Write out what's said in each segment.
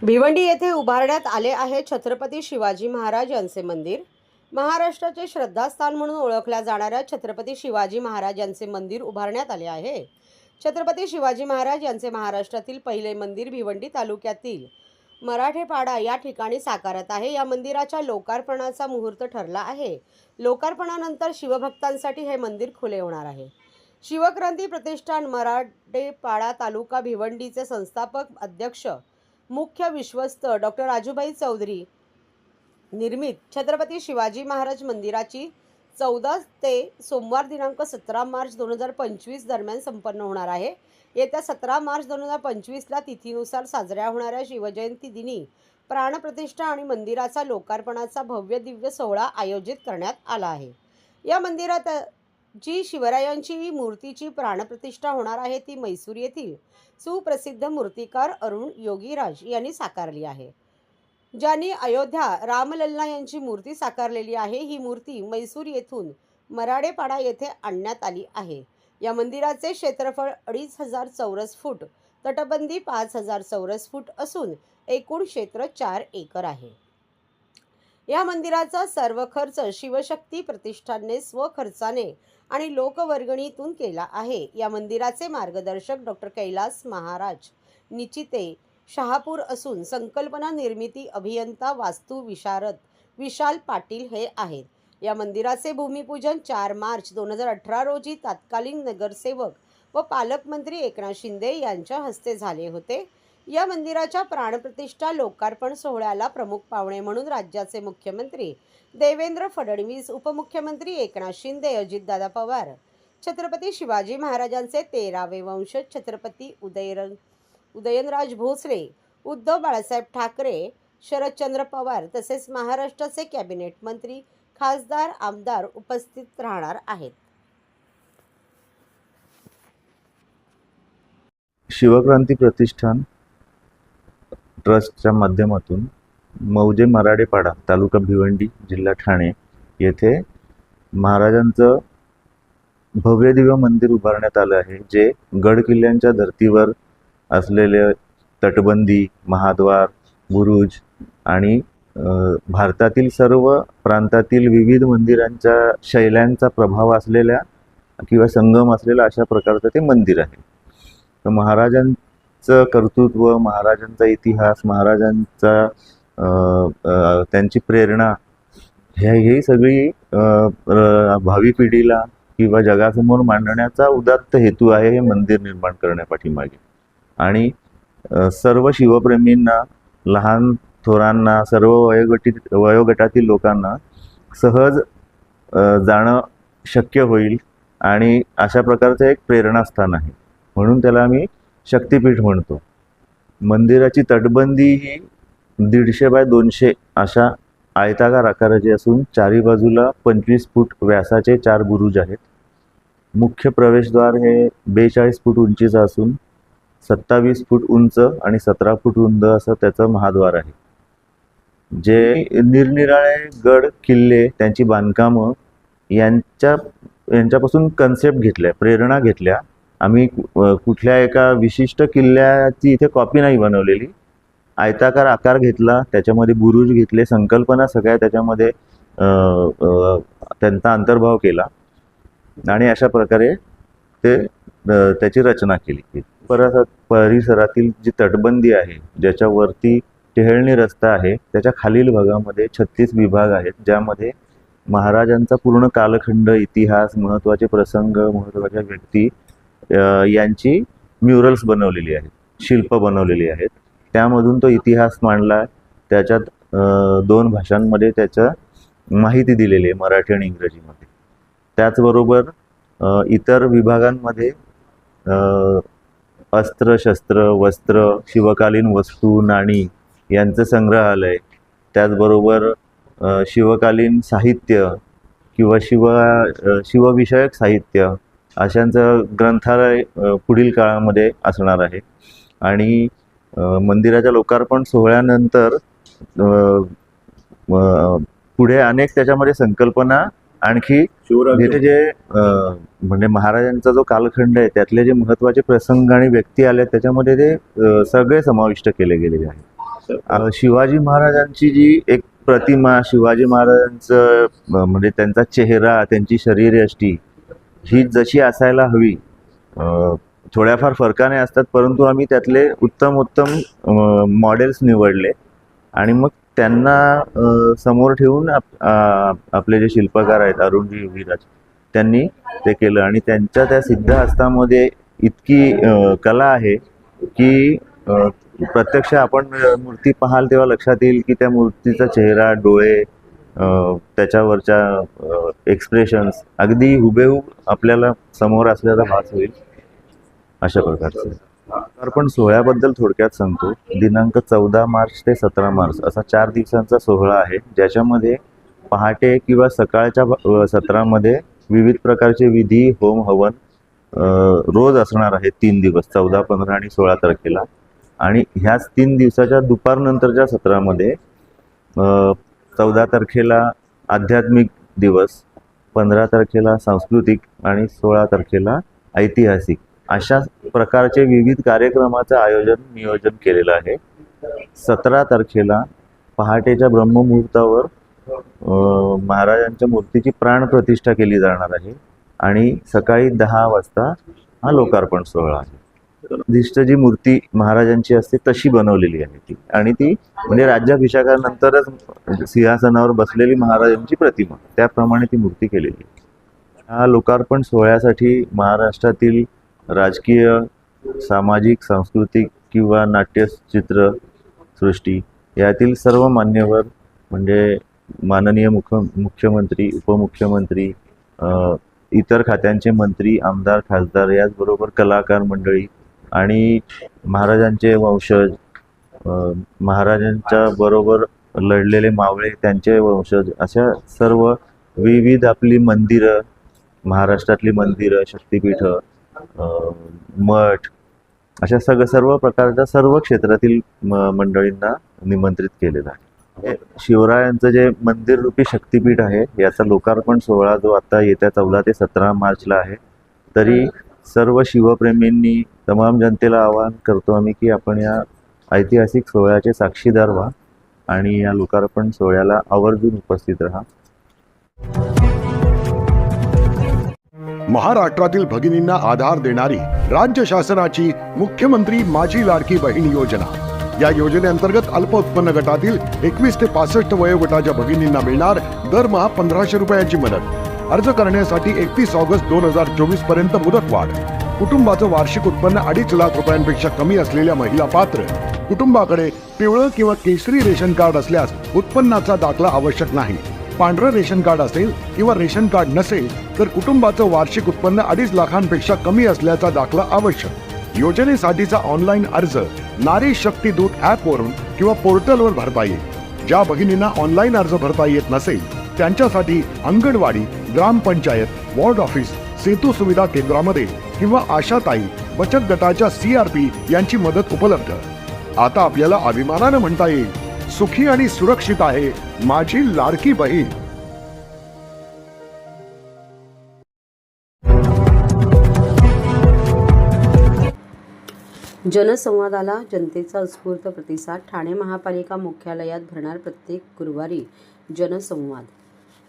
भिवंडी येथे उभारण्यात आले आहे छत्रपती शिवाजी महाराज यांचे मंदिर। महाराष्ट्राचे श्रद्धास्थान म्हणून ओळखल्या जाणाऱ्या छत्रपती शिवाजी महाराज यांचे मंदिर उभारण्यात आले आहे। छत्रपती शिवाजी महाराज यांचे महाराष्ट्रातील पहिले मंदिर भिवंडी तालुक्यातील मराठेपाडा या ठिकाणी साकारत आहे। या मंदिराच्या लोकार्पणाचा मुहूर्त ठरला आहे। लोकार्पणानंतर शिवभक्तांसाठी हे मंदिर खुले होणार आहे। शिवक्रांती प्रतिष्ठान मराठेपाडा तालुका भिवंडीचे संस्थापक अध्यक्ष मुख्य विश्वस्त डॉक्टर राजूभाई चौधरी निर्मित छत्रपती शिवाजी महाराज मंदिराची 14 ते सोमवार दिनांक 17 मार्च 2025 दरम्यान संपन्न होणार आहे। येत्या 17 मार्च 2025 ला तिथीनुसार साजऱ्या होणाऱ्या शिवजयंती दिनी प्राणप्रतिष्ठा आणि मंदिराचा लोकार्पणाचा भव्य दिव्य सोहळा आयोजित करण्यात आला आहे। या मंदिरात जी शिवरायांची मूर्तीची प्राणप्रतिष्ठा होणार आहे ती मैसूर येथील सुप्रसिद्ध मूर्तिकार अरुण योगीराज यांनी साकारली आहे, ज्यांनी अयोध्या रामलल्ला यांची मूर्ती साकारलेली आहे। ही मूर्ती मैसूर येथून मराठेपाडा येथे आणण्यात आली आहे। या मंदिराचे क्षेत्रफळ 2500 चौरस फूट, तटबंदी 5000 चौरस फूट असून एकूण क्षेत्र 4 एकर आहे। या मंदिराचा सर्व खर्च शिवशक्ती प्रतिष्ठानने स्वखर्चाने आणि लोकवर्गणीतून केला आहे। या मंदिराचे मार्गदर्शक डॉक्टर कैलास महाराज निचिते शहापूर असून संकल्पना निर्मिती अभियंता वास्तू विशारद विशाल पाटील हे आहेत। या मंदिराचे भूमिपूजन 4 मार्च 2018 रोजी तत्कालीन नगरसेवक व पालकमंत्री एकनाथ शिंदे यांच्या हस्ते झाले होते। या मंदिराच्या प्राणप्रतिष्ठा लोकार्पण सोहळ्याला प्रमुख पाहुणे म्हणून राज्याचे मुख्यमंत्री देवेंद्र फडणवीस, उपमुख्यमंत्री एकनाथ शिंदे, अजितदादा पवार, छत्रपती शिवाजी महाराजांचे 13वे वंशज छत्रपती उदयनराज भोसले, उद्धव बाळासाहेब ठाकरे, शरदचंद्र पवार तसेच महाराष्ट्राचे कॅबिनेट मंत्री, खासदार, आमदार उपस्थित राहणार आहेत। शिवक्रांती प्रतिष्ठान ट्रस्टच्या माध्यमातून मौजे मराठेपाडा तालुका भिवंडी जिल्हा ठाणे येथे महाराजांचं भव्य दिव्य मंदिर उभारण्यात आलं आहे, जे गड किल्ल्यांच्या धर्तीवर असलेले तटबंदी, महाद्वार, बुरुज आणि भारतातील सर्व प्रांतातील विविध मंदिरांच्या शैल्यांचा प्रभाव असलेल्या किंवा संगम असलेला अशा प्रकारचं ते मंदिर आहे। तर महाराजांचं कर्तृत्व, महाराजांचा इतिहास, महाराजांचा त्यांची प्रेरणा ही सगळी भावी पिढीला किंवा जगासमोर मांडण्याचा उदात्त हेतू आहे हे मंदिर निर्माण करण्यापाठीमागे। आणि सर्व शिवप्रेमींना, लहान थोरांना, सर्व वयोगटातील लोकांना सहज जाणं शक्य होईल आणि अशा प्रकारचं एक प्रेरणास्थान आहे, म्हणून त्याला आम्ही शक्तिपीठ म्हणतो। मंदिराची तटबंदी ही 150 बाय 200 अशा आयताकार आकाराची असून चारी बाजूला 25 फूट व्यासाचे 4 बुरुज आहेत। मुख्य प्रवेशद्वार हे 42 फूट उंचीचं असून 27 फूट उंच आणि 17 फूट रुंद असं त्याचं महाद्वार आहे, जे निरनिराळे गड किल्ले, त्यांची बांधकामं यांच्यापासून कन्सेप्ट घेतल्या, प्रेरणा घेतल्या। आम्ही कुठल्या एका विशिष्ट किल्ल्याची इथे कॉपी नाही बनवलेली, आयताकार आकार घेतला, त्याच्यामध्ये बुरुज घेतले, संकल्पना सगळ्या त्याच्यामध्ये त्यांचा अंतर्भाव केला आणि अशा प्रकारे त्याची रचना केली। परिसरातील जी तटबंदी आहे, ज्याच्यावरती टेहळणी रस्ता आहे, त्याच्या खालील भागामध्ये 36 विभाग आहेत, ज्यामध्ये महाराजांचा पूर्ण कालखंड, इतिहास, महत्त्वाचे प्रसंग, महत्त्वाच्या व्यक्ती यांची म्युरल्स बनवलेली आहेत, शिल्प बनवलेली आहेत। त्यामधून तो इतिहास मांडला, त्याच्यात 2 भाषांमध्ये त्याच्या माहिती दिलेली आहे, मराठी आणि इंग्रजीमध्ये। त्याचबरोबर इतर विभागांमध्ये अस्त्र, शस्त्र, वस्त्र, शिवकालीन वस्तू, नाणी यांचं संग्रहालय, त्याचबरोबर शिवकालीन साहित्य किंवा शिवविषयक साहित्य अशांचं ग्रंथालय पुढील काळामध्ये असणार आहे। आणि मंदिराच्या लोकार्पण सोहळ्यानंतर पुढे अनेक त्याच्यामध्ये संकल्पना आणखी तिथे जे म्हणजे महाराजांचा जो कालखंड आहे त्यातले जे महत्त्वाचे प्रसंग आणि व्यक्ती आले त्याच्यामध्ये ते सगळे समाविष्ट केले गेलेले आहेत। शिवाजी महाराजांची जी एक प्रतिमा, शिवाजी महाराजांचं म्हणजे त्यांचा चेहरा, त्यांची शरीरयष्टी ही जशी असायला हवी, थोड्याफार फरकाने असतात, परंतु आम्ही त्यातले उत्तम मॉडेल्स निवडले आणि मग त्यांना समोर ठेवून आपले जे शिल्पकार आहेत अरुणजी योगीराज, त्यांनी ते केलं. आणि त्यांच्या त्या सिद्धहस्तामध्ये इतकी कला आहे की प्रत्यक्ष आपण मूर्ती पाहाल तेव्हा लक्षात येईल की त्या मूर्तीचा चेहरा, डोळे, त्याच्यावरच्या एक्सप्रेशन्स अगदी हुबेहूब आपल्याला समोर असल्याचा भास होईल अशा प्रकारचे. अर्पण सोहळ्याबद्दल थोडक्यात सांगतो. दिनांक 14 मार्च ते 17 मार्च असा 4 दिवसांचा सोहळा आहे, ज्याच्यामध्ये पहाटे किंवा सकाळच्या सत्रामध्ये विविध प्रकारचे विधी, होम, हवन रोज असणार आहे 3 दिवस, 14, 15 आणि 16 तारखेला. आणि ह्याच 3 दिवसाच्या दुपारनंतरच्या सत्रामध्ये 14 तारखेला आध्यात्मिक दिवस, 15 तारखेला सांस्कृतिक आणि 16 तारखेला ऐतिहासिक अशा प्रकारचे विविध कार्यक्रमाचं नियोजन केलेलं आहे. 17 तारखेला पहाटेच्या ब्रह्ममुहूर्तावर महाराजांच्या मूर्तीची प्राणप्रतिष्ठा केली जाणार आहे आणि सकाळी 10 वाजता हा लोकार्पण सोहळा आहे. दिष्ट जी मूर्ती महाराजांची असते तशी बनवलेली आहे ती, आणि ती म्हणजे राज्याभिषेकानंतरच सिंहासनावर बसलेली महाराजांची प्रतिमा, त्याप्रमाणे ती मूर्ती केलेली आहे. हा लोकार्पण सोहळ्यासाठी महाराष्ट्रातील राजकीय, सामाजिक, सांस्कृतिक किंवा नाट्यचित्र सृष्टी यातील सर्व मान्यवर म्हणजे माननीय मुख्यमंत्री, उपमुख्यमंत्री, इतर खात्यांचे मंत्री, आमदार, खासदार, याचबरोबर कलाकार मंडळी आणि महाराजांचे वंशज, महाराजांच्या बरोबर लढलेले मावळे, त्यांचे वंशज, अशा सर्व विविध आपली मंदिरं, महाराष्ट्रातली मंदिरं, शक्तिपीठं, मठ, अशा सर्व प्रकारच्या सर्व क्षेत्रातील मंडळींना निमंत्रित केलेलं आहे. शिवरायांचं जे मंदिर रूपी शक्तिपीठ आहे याचा लोकार्पण सोहळा जो आता येत्या 14 ते 17 मार्चला आहे. तरी सर्व शिवप्रेमींनी, तमाम जनतेला आवाहन करतो आम्ही की आपण या ऐतिहासिक सोहळ्याचे साक्षीदार व्हा आणि या लोकार्पण सोहळ्याला आवर्जून उपस्थित राहा. महाराष्ट्रातील भगिनींना आधार देणारी राज्य शासनाची मुख्यमंत्री माझी लाडकी बहीण योजना. या योजनेअंतर्गत अल्प उत्पन्न गटातील 21 ते 65 वयोगटाच्या भगिनींना मिळणार दरमहा 1500 रुपयाची मदत. अर्ज करण्यासाठी 31 ऑगस्ट 2024 पर्यंत मुदतवाढ. कुटुंबाचं वार्षिक उत्पन्न 2.5 लाख रुपयांपेक्षा कमी असलेल्या महिला पात्र. कुटुंबाकडे पिवळं किंवा केसरी रेशन कार्ड असल्यास उत्पन्नाचा दाखला आवश्यक नाही. पांढरं रेशन कार्ड असेल किंवा रेशन कार्ड नसेल तर कुटुंबाचं वार्षिक उत्पन्न 2.5 लाखांपेक्षा कमी असल्याचा दाखला आवश्यक. योजनेसाठीचा ऑनलाईन अर्ज नारी शक्ती दूत ॲपवरून किंवा पोर्टलवर भरता येईल. ज्या भगिनींना ऑनलाईन अर्ज भरता येत नसेल त्यांच्यासाठी अंगणवाडी, ग्रामपंचायत, वॉर्ड ऑफिस, सेतू सुविधा केंद्रामध्ये किंवा आशाताई बचत गटाच्या CRP यांची मदत उपलब्ध. आता आपल्याला अभिमानानं म्हणता येईल, सुखी आणि सुरक्षित आहे माझी लाडकी बहीण. जनसंवादाला जनतेचा उत्स्फूर्त प्रतिसाद. ठाणे महापालिका मुख्यालयात भरणार प्रत्येक गुरुवारी जनसंवाद.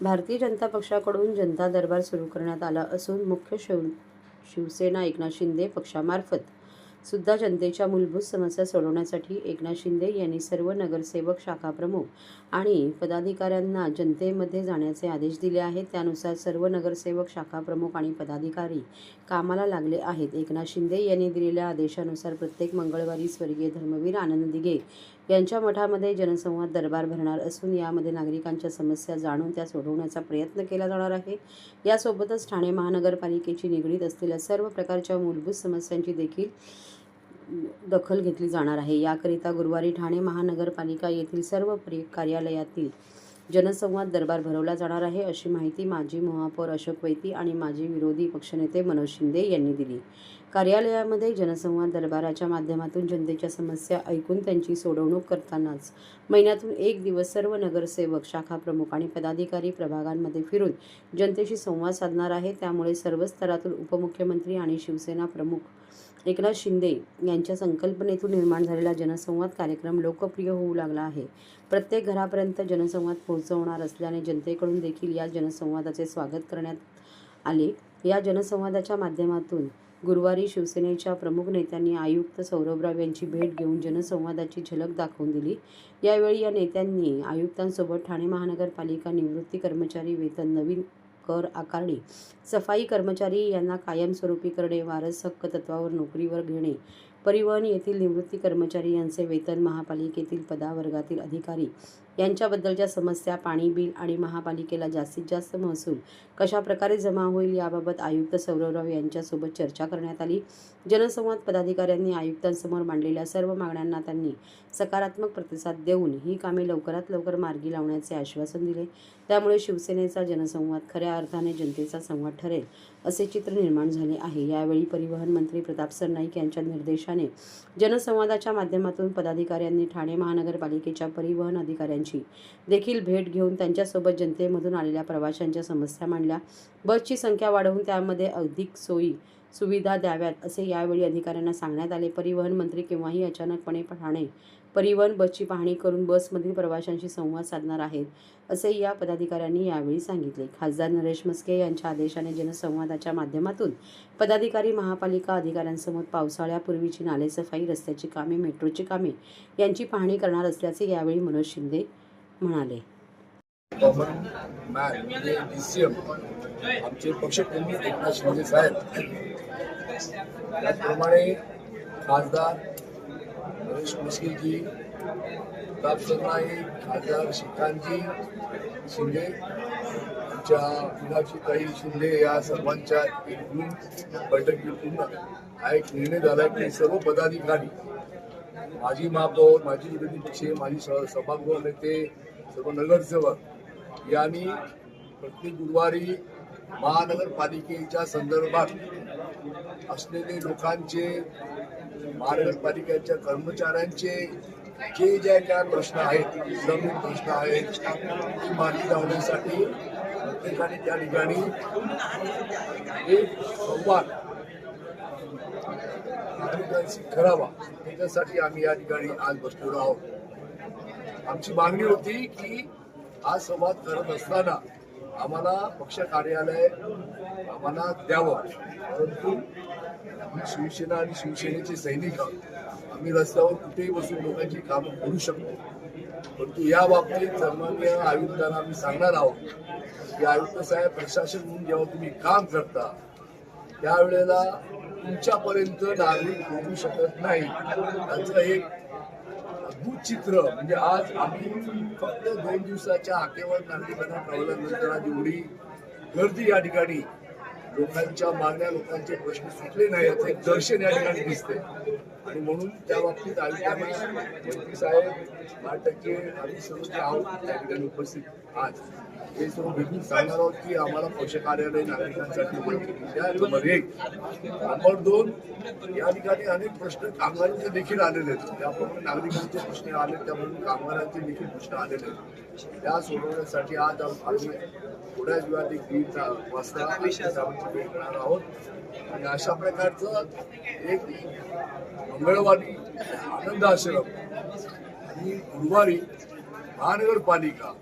भारतीय जनता पक्षाकडून जनता दरबार सुरू करण्यात आला असून मुख्य शिवसेना एकनाथ शिंदे पक्षामार्फत सुद्धा जनतेच्या मूलभूत समस्या सोडवण्यासाठी एकनाथ शिंदे यांनी सर्व नगरसेवक, शाखाप्रमुख आणि पदाधिकाऱ्यांना जनतेमध्ये जाण्याचे आदेश दिले आहेत. त्यानुसार सर्व नगरसेवक, शाखाप्रमुख आणि पदाधिकारी कामाला लागले आहेत. एकनाथ शिंदे यांनी दिलेल्या आदेशानुसार प्रत्येक मंगळवारी स्वर्गीय धर्मवीर आनंद दिघे यांच्या मठामध्ये जनसंवाद दरबार भरणार असून यामध्ये नागरिकांच्या समस्या जाणून त्या सोडवण्याचा प्रयत्न केला जाणार आहे. यासोबतच ठाणे महानगरपालिकेची निगडीत असलेल्या सर्व प्रकारच्या मूलभूत समस्यांची देखील दखल घेतली जाणार आहे. याकरिता गुरुवारी ठाणे महानगरपालिका येथील सर्व कार्यालयातील जनसंवाद दरबार भरवला जाणार आहे, अशी माहिती माजी महापौर अशोक वैती आणि माजी विरोधी पक्षनेते मनोज शिंदे यांनी दिली. कार्यालयामध्ये जनसंवाद दरबाराच्या माध्यमातून जनतेच्या समस्या ऐकून त्यांची सोडवणूक करतानाच महिन्यातून एक दिवस सर्व नगरसेवक, शाखा प्रमुख आणि पदाधिकारी प्रभागांमध्ये फिरून जनतेशी संवाद साधणार आहे. त्यामुळे सर्व स्तरातून उपमुख्यमंत्री आणि शिवसेना प्रमुख एकनाथ शिंदे यांच्या संकल्पनेतून निर्माण झालेला जनसंवाद कार्यक्रम लोकप्रिय होऊ लागला आहे. प्रत्येक घरापर्यंत जनसंवाद पोहोचवणार असल्याने जनतेकडून देखील या जनसंवादाचे स्वागत करण्यात आले. या जनसंवादाच्या माध्यमातून गुरुवारी शिवसेनेच्या प्रमुख नेत्यांनी आयुक्त सौरभराव यांची भेट घेऊन जनसंवादाची झलक दाखवून दिली. यावेळी या नेत्यांनी आयुक्तांसोबत ठाणे महानगरपालिका निवृत्ती कर्मचारी वेतन, नवीन कर आकारणी, सफाई कर्मचारी यांना कायमस्वरूपी करणे, वारस हक्क तत्वावर नोकरीवर घेणे, परिवहन येथील निवृत्ती कर्मचारी यांचे वेतन, महापालिकेतील पदावर्गातील अधिकारी यांच्याबद्दलच्या समस्या, पाणी बिल आणि महापालिकेला जास्तीत जास्त महसूल कशा प्रकारे जमा होईल याबाबत आयुक्त सौरभराव यांच्यासोबत चर्चा करण्यात आली. जनसंवाद पदाधिकाऱ्यांनी आयुक्तांसमोर मांडलेल्या सर्व मागण्यांना त्यांनी सकारात्मक प्रतिसाद देऊन ही कामे लवकरात लवकर मार्गी लावण्याचे आश्वासन दिले. त्यामुळे शिवसेनेचा जनसंवाद खऱ्या अर्थाने जनतेचा संवाद ठरेल असे चित्र निर्माण झाले आहे. यावेळी परिवहन मंत्री प्रताप सरनाईक यांच्या निर्देशाने जनसंवादाच्या माध्यमातून पदाधिकाऱ्यांनी ठाणे महानगरपालिकेच्या परिवहन अधिकाऱ्यांची देखील भेट घेऊन त्यांच्यासोबत जनतेमधून आलेल्या प्रवाशांच्या समस्या मांडल्या. बसची संख्या वाढवून त्यामध्ये अधिक सोयी सुविधा द्याव्यात असे यावेळी अधिकाऱ्यांना सांगण्यात आले. परिवहन मंत्री केव्हाही अचानकपणे ठाणे परिवहन बसची पाहणी करून बसमधील प्रवाशांशी संवाद साधणार आहेत असे या पदाधिकाऱ्यांनी यावेळी सांगितले. खासदार नरेश म्हस्के यांच्या आदेशाने जनसंवादाच्या माध्यमातून पदाधिकारी महापालिका अधिकाऱ्यांसमोर पावसाळ्यापूर्वीची नालेसफाई, रस्त्याची कामे, मेट्रोची कामे यांची पाहणी करणार असल्याचे यावेळी मनोज शिंदे म्हणाले. कॉमन मॅन म्हणजे DCM आमचे पक्षप्रमुख एकनाथ शिंदे साहेब, त्याचप्रमाणे खासदार नरेश म्हस्केजी, प्रताप सरनाईक, खासदार श्रीकांतजी शिंदे, आमच्या मीनाक्षीताई शिंदे या सर्वांच्या एकूण बैठकीतून हा एक निर्णय झाला की सर्व पदाधिकारी, माजी महापौर, माजी विरोधी पक्ष, माजी सभागृह नेते, सर्व नगरसेवक यांनी प्रत्येक गुरुवारी महानगरपालिकेच्या संदर्भात असलेले लोकांचे, महानगरपालिकेच्या कर्मचाऱ्यांचे जे ज्या काय प्रश्न आहेत, जमीन प्रश्न आहेत, ती मार्गी लावण्यासाठी प्रत्येकाने त्या ठिकाणी एक संवाद नागरिकांशी करावा, त्याच्यासाठी आम्ही या ठिकाणी आज बसलेलो आहोत. आमची मागणी होती की हा संवाद करत असताना आम्हाला पक्ष कार्यालय आम्हाला द्यावं, परंतु आम्ही शिवसेना आणि शिवसेनेचे सैनिक आहोत. आम्ही रस्त्यावर कुठेही बसून लोकांची कामं करू शकतो. परंतु या बाबतीत सन्माननीय आयुक्तांना आम्ही सांगणार आहोत की आयुक्त साहेब, प्रशासन म्हणून जेव्हा तुम्ही काम करता त्यावेळेला तुमच्यापर्यंत नागरिक पोहोचू शकत नाही. त्याचं एक अद्भुत चित्र म्हणजे आज आम्ही फक्त 2 दिवसाच्या हाकेवर नागरिकांना कळवल्यानंतर आज एवढी गर्दी या ठिकाणी, लोकांच्या मागण्या, लोकांचे प्रश्न सुटले नाही याचं एक दर्शन या ठिकाणी दिसते. आणि म्हणून त्या बाबतीत आयुक्तांना मंत्री साहेब 8% आम्ही सर्व जे आहोत त्या ठिकाणी उपस्थित आज हे सर्व भेटून सांगणार आहोत की आम्हाला पक्ष कार्यालय नागरिकांसाठी नंबर 1. नंबर 2, या ठिकाणी अनेक प्रश्न कामगारांचे देखील आलेले आहेत. त्याप्रमाणे नागरिकांचे प्रश्न आले, त्यामुळे कामगारांचे देखील प्रश्न आलेले आहेत. त्या सोडवण्यासाठी आज आम्ही थोड्याच वेळात 1:30 वाजता भेट करणार आहोत. आणि अशा प्रकारचं एक मंगळवारी आनंद आश्रम आणि गुरुवारी महानगरपालिका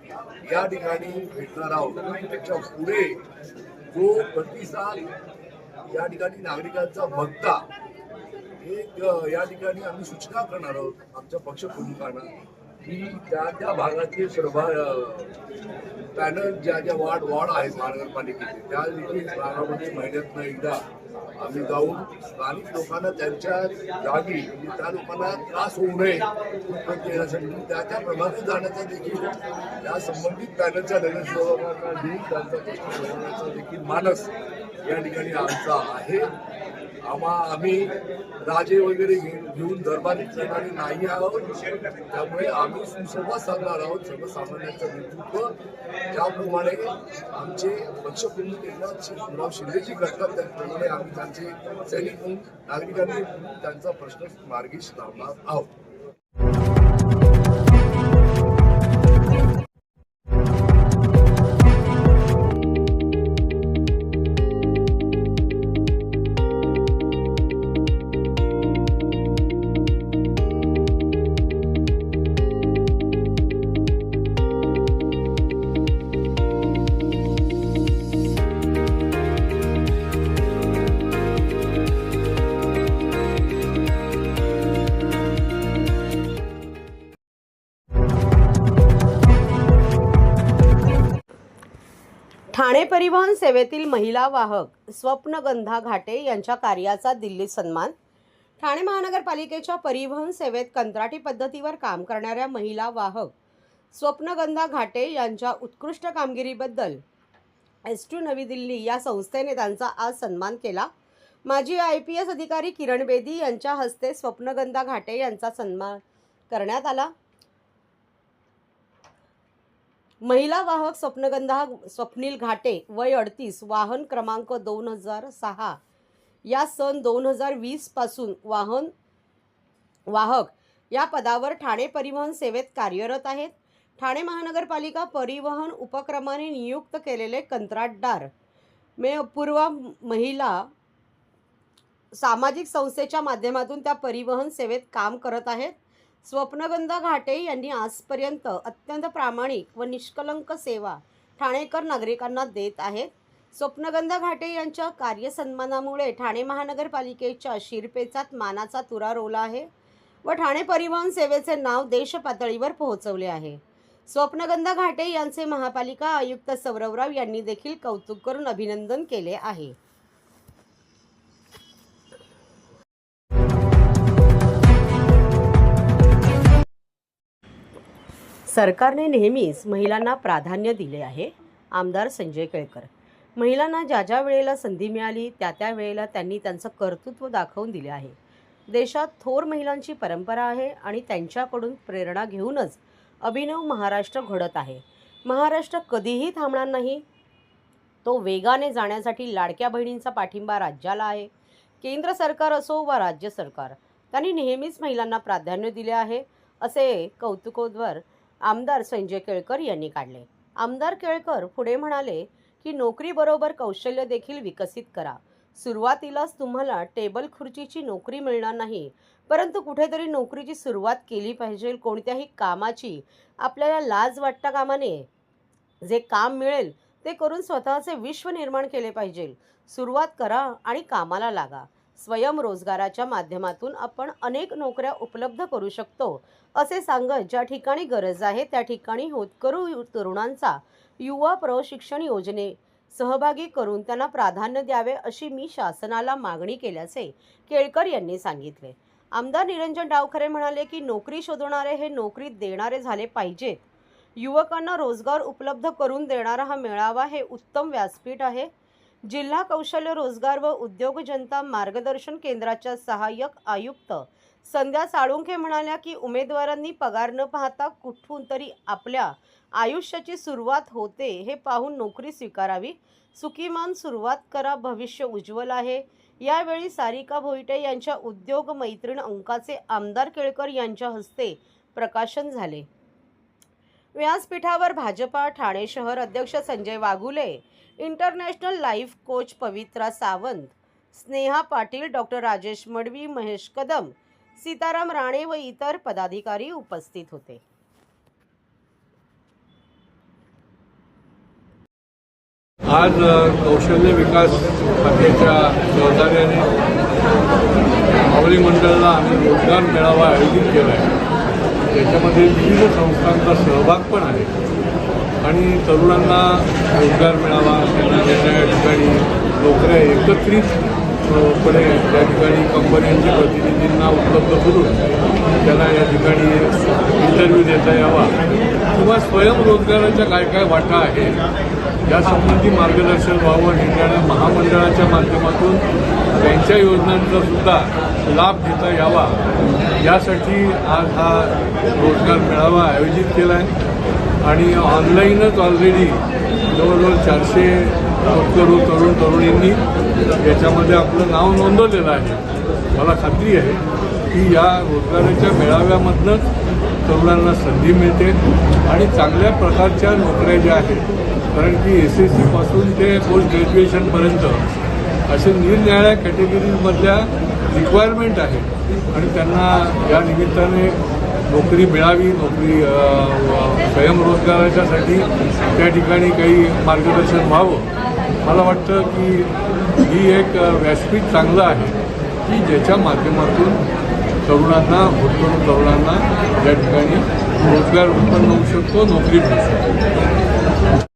या ठिकाणी भेटणार आहोत. त्याच्या पुढे जो प्रतिसाद या ठिकाणी नागरिकांचा बघता एक या ठिकाणी आम्ही सूचना करणार आहोत आमच्या पक्षप्रमुखांना की त्या भागातले पॅनल ज्या वार्ड आहेत महानगरपालिकेचे त्या देखील भागामध्ये महिन्यातनं एकदा आम्ही जाऊन स्थानिक लोकांना त्यांच्या जागी म्हणजे त्या लोकांना त्रास होऊ नये येण्यासाठी त्या प्रभागात जाण्याचा देखील त्या संबंधित पॅनलच्या नगरसेवकांना घेऊन त्यांचा प्रश्न सोडवण्याचा देखील मानस या ठिकाणी आमचा आहे. आम्ही राजे वगैरे घेऊन दरबार करणारे नाही आहोत. त्यामुळे आम्ही सुसंवाद साधणार आहोत सर्वसामान्यांचं नेतृत्व ज्याप्रमाणे आमचे पक्षप्रमुख एकनाथ शिंदेजी करतात त्याप्रमाणे आम्ही त्यांचे सैनिक म्हणून नागरिकांनी त्यांचा प्रश्न मार्गी लावणार आहोत. ठाणे परिवहन सेवेतील महिला वाहक स्वप्नगंधा घाटे यांच्या कार्याचा दिल्लीत सन्मान. ठाणे महानगरपालिकेच्या परिवहन सेवेत कंत्राटी पद्धतीवर काम करणाऱ्या महिला वाहक स्वप्नगंधा घाटे यांच्या उत्कृष्ट कामगिरीबद्दल S2 नवी दिल्ली या संस्थेने त्यांचा आज सन्मान केला. माजी IPS अधिकारी किरण बेदी यांच्या हस्ते स्वप्नगंधा घाटे यांचा सन्मान करण्यात आला. महिला वाहक स्वप्नील घाटे वय 38, वाहन क्रमांक 2006 या सन 2020 पासून वाहक या पदावर ठाणे परिवहन सेवेत कार्यरत आहेत. ठाणे महानगरपालिका परिवहन उपक्रमाने नियुक्त केलेले कंत्राटदार अपूर्वा महिला सामाजिक संस्थेच्या माध्यमातून त्या परिवहन सेवेत काम करत आहेत. स्वप्नगंधा घाटे यांनी आजपर्यंत अत्यंत प्रामाणिक व निष्कलंक सेवा ठाणेकर नागरिकांना देत आहेत. स्वप्नगंधा घाटे यांच्या कार्यसन्मानामुळे ठाणे महानगरपालिकेच्या शिरपेचात मानाचा तुरा रोवला आहे व ठाणे परिवहन सेवेचे नाव देशपातळीवर पोहोचवले आहे. स्वप्नगंधा घाटे यांचे महापालिका आयुक्त सौरवराव यांनी देखील कौतुक करून अभिनंदन केले आहे. सरकारने नेहमीच महिलांना प्राधान्य दिले आहे. आमदार संजय केळकर. महिलांना ज्या ज्या वेळेला संधी मिळाली त्या वेळेला त्यांनी त्यांचं कर्तृत्व दाखवून दिले आहे. देशात थोर महिलांची परंपरा आहे आणि त्यांच्याकडून प्रेरणा घेऊनच अभिनव महाराष्ट्र घडत आहे. महाराष्ट्र कधीही थांबणार नाही. तो वेगाने जाण्यासाठी लाडक्या बहिणींचा पाठिंबा राज्याला आहे. केंद्र सरकार असो वा राज्य सरकार, त्यांनी नेहमीच महिलांना प्राधान्य दिले आहे, असे कौतुकोद्गार आमदार संजय केळकर यांनी काढले. आमदार केळकर पुढे म्हणाले की नोकरीबरोबर कौशल्य देखील विकसित करा. सुरुवातीलाच तुम्हाला टेबल खुर्चीची नोकरी मिळणार नाही, परंतु कुठेतरी नोकरीची सुरुवात केली पाहिजे. कोणत्याही कामाची आपल्याला लाज वाटता कामा नये. जे काम मिळेल ते करून स्वतःचे विश्व निर्माण केले पाहिजे. सुरुवात करा आणि कामाला लागा. स्वयंरोजगाराच्या माध्यमातून आपण अनेक नोकऱ्या उपलब्ध करू शकतो, असे सांगत ज्या ठिकाणी गरज आहे त्या ठिकाणी होतकरू तरुणांचा युवा प्रशिक्षण योजने सहभागी करून त्यांना प्राधान्य द्यावे, अशी मी शासनाला मागणी केल्याचे केळकर यांनी सांगितले. आमदार निरंजन डावखरे म्हणाले की नोकरी शोधणारे हे नोकरी देणारे झाले पाहिजेत. युवकांना रोजगार उपलब्ध करून देणारा हा मेळावा हे उत्तम व्यासपीठ आहे. जिल्हा कौशल्य रोजगार व उद्योग जनता मार्गदर्शन केंद्राच्या सहाय्यक आयुक्त संध्या साळुंखे म्हणाल्या की उमेदवारांनी पगार न पाहता कुठून तरी आपल्या आयुष्याची सुरुवात होते हे पाहून नोकरी स्वीकारावी. सुखीमान सुरुवात करा, भविष्य उज्ज्वल आहे. यावेळी सारिका भोईटे यांच्या उद्योग मैत्रीण अंकाचे आमदार केळकर यांच्या हस्ते प्रकाशन झाले. व्यासपीठावर भाजपा ठाणे शहर अध्यक्ष Sanjay Waghule, international life coach Pavitra Sawant, Sneha Patil, doctor Rajesh Madvi, Mahesh Kadam, Sitaram Rane व इतर पदाधिकारी उपस्थित होते. आज कौशल्य विकास खात्याच्या सहकार्याने मावळी मंडळाला आम्ही रोजगार मेळावा आयोजित केला आहे. त्याच्यामध्ये विविध संस्थांचा सहभाग पण आहे आणि तरुणांना रोजगार मिळावा, त्यांना त्या ठिकाणी नोकऱ्या एकत्रितपणे त्या ठिकाणी कंपन्यांच्या प्रतिनिधींना उपलब्ध करून त्याला या ठिकाणी इंटरव्ह्यू देता यावा किंवा स्वयंरोजगाराच्या काय काय वाटा आहेत यासंबंधी मार्गदर्शन व्हावं, निर्णय महामंडळाच्या माध्यमातून त्यांच्या योजनांचा सुद्धा लाभ घेता यावा यासाठी आज हा रोजगार मेळावा आयोजित केला आहे. आणि ऑनलाईनच ऑलरेडी जवळजवळ 400 तरुण तरुणींनी याच्यामध्ये आपलं नाव नोंदवलेलं आहे. मला खात्री आहे की या रोजगाराच्या मेळाव्यामधनंच तरुणांना संधी मिळते आणि चांगल्या प्रकारच्या नोकऱ्या ज्या आहेत, कारण की SSC पासून ते पोस्ट ग्रॅज्युएशनपर्यंत असे निरनिराळ्या कॅटेगरीजमधल्या रिक्वायरमेंट आहेत आणि त्यांना या निमित्ताने नोकरी मिळावी, स्वयंरोजगाराच्यासाठी त्या ठिकाणी काही मार्गदर्शन व्हावं. मला वाटतं की ही एक व्यासपीठ चांगलं आहे की ज्याच्या माध्यमातून तरुणांना या ठिकाणी रोजगार उत्पन्न होऊ शकतो, नोकरी मिळू शकतो.